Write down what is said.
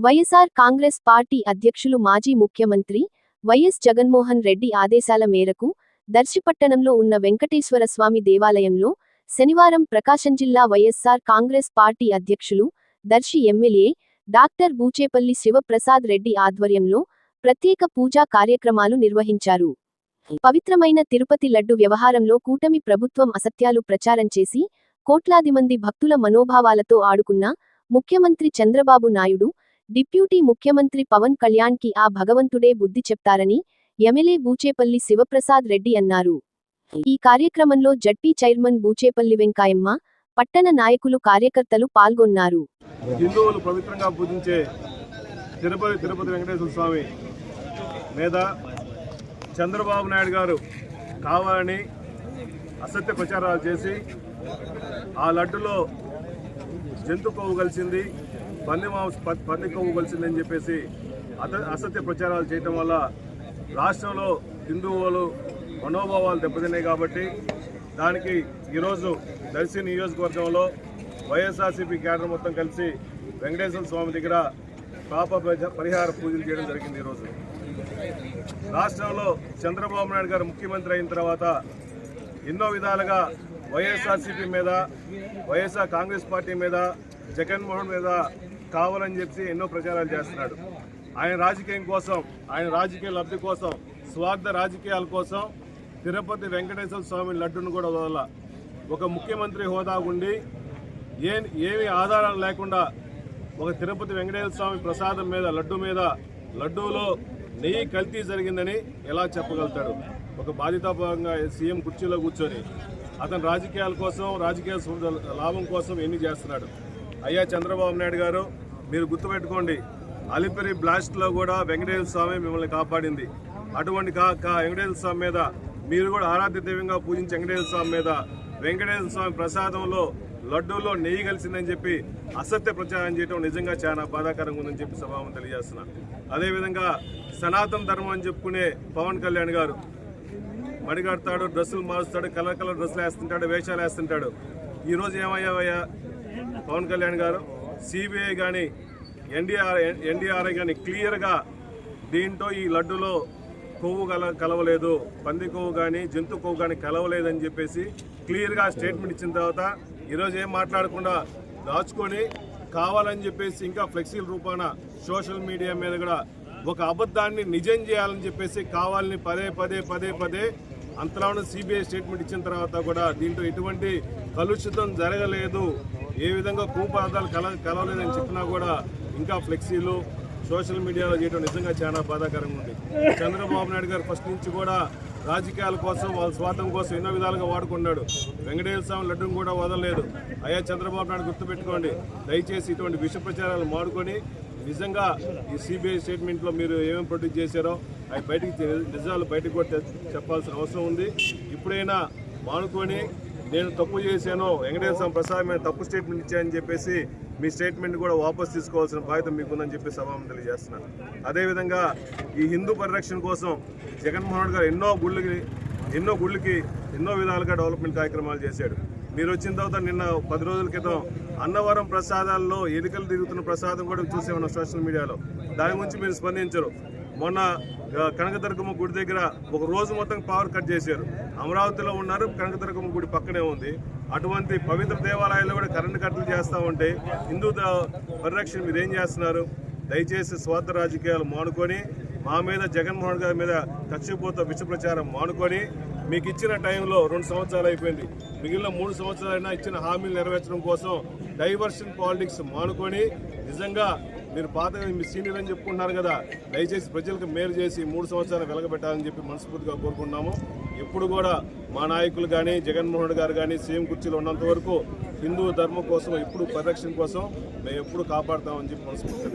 YSR Congress party అధ్యక్షులు మాజీ ముఖ్యమంత్రి వైఎస్ జగన్మోహన్ రెడ్డి ఆదేశాల మేరకు దర్శిపట్టణంలో ఉన్న వెంకటేశ్వరస్వామి దేవాలయంలో శనివారం ప్రకాశం జిల్లా వైఎస్ఆర్ కాంగ్రెస్ పార్టీ అధ్యక్షులు దర్శి ఎమ్మెల్యే డాక్టర్ బూచేపల్లి శివప్రసాద్ రెడ్డి ఆధ్వర్యంలో ప్రత్యేక పూజా కార్యక్రమాలు నిర్వహించారు. పవిత్రమైన తిరుపతి లడ్డు వ్యవహారంలో కూటమి ప్రభుత్వం అసత్యాలు ప్రచారం చేసి కోట్లాది మంది భక్తుల మనోభావాలతో ఆడుకున్న ముఖ్యమంత్రి చంద్రబాబు నాయుడు, డిప్యూటీ ముఖ్యమంత్రి పవన్ కళ్యాణ్ కి ఆ భగవంతుడే బుద్ధి చెప్తారని ఎమ్మెల్యే బూచేపల్లి శివప్రసాద్ రెడ్డి అన్నారు. ఈ కార్యక్రమంలో జడ్పీ చైర్మన్ బూచేపల్లి వెంకాయమ్మ, పట్టణ నాయకులు, కార్యకర్తలు పాల్గొన్నారు. హిందువులు పవిత్రంగా పూజించే తిరుపతి వెంకటేశ్వర స్వామి మీద చంద్రబాబు నాయుడు గారు కావాలని అసత్య ప్రచారాలు చేసి ఆ లడ్డులో జంతు కొవ్వు కలిసింది, పంది కొవ్వు కలిసిందని చెప్పేసి అసత్య ప్రచారాలు చేయటం వల్ల రాష్ట్రంలో హిందువులు మనోభావాలు దెబ్బతిన్నాయి. కాబట్టి దానికి ఈరోజు దర్శి నియోజకవర్గంలో వైఎస్ఆర్సీపీ క్యాడర్ మొత్తం కలిసి వెంకటేశ్వర స్వామి దగ్గర పాప పరిహార పూజలు చేయడం జరిగింది. ఈరోజు రాష్ట్రంలో చంద్రబాబు నాయుడు గారు ముఖ్యమంత్రి అయిన తర్వాత ఎన్నో విధాలుగా వైఎస్ఆర్సీపీ మీద, వైఎస్ఆర్ కాంగ్రెస్ పార్టీ మీద, జగన్మోహన్ మీద కావాలని చెప్పి ఎన్నో ప్రచారాలు చేస్తున్నాడు. ఆయన రాజకీయం కోసం, ఆయన రాజకీయ లబ్ధి కోసం, స్వార్థ రాజకీయాల కోసం తిరుపతి వెంకటేశ్వర స్వామి లడ్డును కూడా వదల ఒక ముఖ్యమంత్రి హోదా ఉండి ఏమి ఆధారాలు లేకుండా ఒక తిరుపతి వెంకటేశ్వర స్వామి ప్రసాదం మీద, లడ్డూలో నెయ్యి కల్తీ జరిగిందని ఎలా చెప్పగలుగుతాడు? ఒక బాధ్యతాపరంగా సీఎం కుర్చీలో కూర్చొని అతను రాజకీయాల కోసం, రాజకీయ లాభం కోసం ఎన్ని చేస్తున్నాడు. అయ్యా చంద్రబాబు నాయుడు గారు, మీరు గుర్తుపెట్టుకోండి, అలిపిరి బ్లాస్ట్లో కూడా వెంకటేశ్వర స్వామి మిమ్మల్ని కాపాడింది. అటువంటి వెంకటేశ్వర స్వామి మీద మీరు కూడా ఆరాధ్య దైవంగా పూజించే వెంకటేశ్వర స్వామి మీద వెంకటేశ్వర స్వామి ప్రసాదంలో లడ్డూలో నెయ్యి కలిసిందని చెప్పి అసత్య ప్రచారం చేయడం నిజంగా చాలా బాధాకరంగా ఉందని చెప్పి సభావం తెలియజేస్తున్నా. అదేవిధంగా సనాతన ధర్మం అని చెప్పుకునే పవన్ కళ్యాణ్ గారు మడిగడతాడు, డ్రెస్సులు మారుస్తాడు, కలర్ డ్రెస్సులు వేస్తుంటాడు, వేషాలు వేస్తుంటాడు. ఈరోజు ఏమయ్యావయ్యా పవన్ కళ్యాణ్ గారు? సిబిఐ కానీ ఎన్డీఆర్ఐ కానీ క్లియర్గా దీంట్లో ఈ లడ్డులో కొవ్వు కలవలేదు, పంది కొవ్వు కానీ జంతు కొవ్వు కానీ కలవలేదని చెప్పేసి క్లియర్గా స్టేట్మెంట్ ఇచ్చిన తర్వాత ఈరోజు ఏం మాట్లాడకుండా దాచుకొని కావాలని చెప్పేసి ఇంకా ఫ్లెక్సీల రూపాన సోషల్ మీడియా మీద కూడా ఒక అబద్ధాన్ని నిజం చేయాలని చెప్పేసి కావాలని పదే అంతలోనూ సిబిఐ స్టేట్మెంట్ ఇచ్చిన తర్వాత కూడా దీంట్లో ఎటువంటి కలుషితం జరగలేదు, ఏ విధంగా కొవ్వు పదార్థాలు కలవలేదని చెప్పినా కూడా ఇంకా ఫ్లెక్సీలు సోషల్ మీడియాలో చేయడం నిజంగా చాలా బాధాకరంగా ఉంది. చంద్రబాబు నాయుడు గారు ఫస్ట్ నుంచి కూడా రాజకీయాల కోసం, వాళ్ళ స్వార్థం కోసం ఎన్నో విధాలుగా వాడుకున్నాడు. వెంకటేశ్వర స్వామి లడ్డును కూడా వదలలేదు. అయ్యా చంద్రబాబు నాయుడు గుర్తుపెట్టుకోండి, దయచేసి ఇటువంటి విష ప్రచారాలు మాడుకొని నిజంగా ఈ సిబిఐ స్టేట్మెంట్లో మీరు ఏమేమి ప్రొడ్యూస్ చేశారో అవి నిజాలు బయటకు కూడా చెప్పాల్సిన అవసరం ఉంది. ఇప్పుడైనా మానుకొని నేను తప్పు చేశాను, వెంకటేశ్వర స్వామి ప్రసాద్ మీద తప్పు స్టేట్మెంట్ ఇచ్చాయని చెప్పేసి మీ స్టేట్మెంట్ కూడా వాపసు తీసుకోవాల్సిన బాధ్యత మీకుందని చెప్పి సభావం తెలియజేస్తున్నాను. అదేవిధంగా ఈ హిందూ పరిరక్షణ కోసం జగన్మోహన్ గారు ఎన్నో గుళ్ళకి ఎన్నో విధాలుగా డెవలప్మెంట్ కార్యక్రమాలు చేశాడు. మీరు వచ్చిన తర్వాత నిన్న 10 రోజుల క్రితం అన్నవరం ప్రసాదాల్లో ఎలుకలు తిరుగుతున్న ప్రసాదం కూడా చూసేమన్నా సోషల్ మీడియాలో. దాని గురించి మీరు స్పందించరు. మొన్న కనకదుర్గమ్మ గుడి దగ్గర ఒక రోజు మొత్తం పవర్ కట్ చేశారు. అమరావతిలో ఉన్నారు, కనకదుర్గమ్మ గుడి పక్కనే ఉంది. అటువంటి పవిత్ర దేవాలయాల్లో కూడా కరెంటు కట్టలు చేస్తూ ఉంటే హిందూ పరిరక్షణ మీరు ఏం చేస్తున్నారు? దయచేసి స్వార్థ రాజకీయాలు మానుకొని మా మీద, జగన్మోహన్ గారి మీద కక్షిపోత విష ప్రచారం మానుకొని మీకు ఇచ్చిన టైంలో 2 సంవత్సరాలు అయిపోయింది, మిగిలిన 3 సంవత్సరాలైనా ఇచ్చిన హామీలు నెరవేర్చడం కోసం డైవర్షన్ పాలిటిక్స్ మానుకొని నిజంగా మీరు మీ సీనియర్ అని చెప్పుకుంటున్నారు కదా, దయచేసి ప్రజలకు మేలు చేసి 3 సంవత్సరాలు వెలగబెట్టాలని చెప్పి మనస్ఫూర్తిగా కోరుకుంటున్నాము. ఎప్పుడు కూడా మా నాయకులు కానీ, జగన్మోహన్ గారు కానీ సీఎం కుర్చీలో ఉన్నంత వరకు హిందూ ధర్మం కోసం, ఎప్పుడు పరిరక్షణ కోసం మేము ఎప్పుడు కాపాడుతామని చెప్పి మనస్ఫూర్తిగా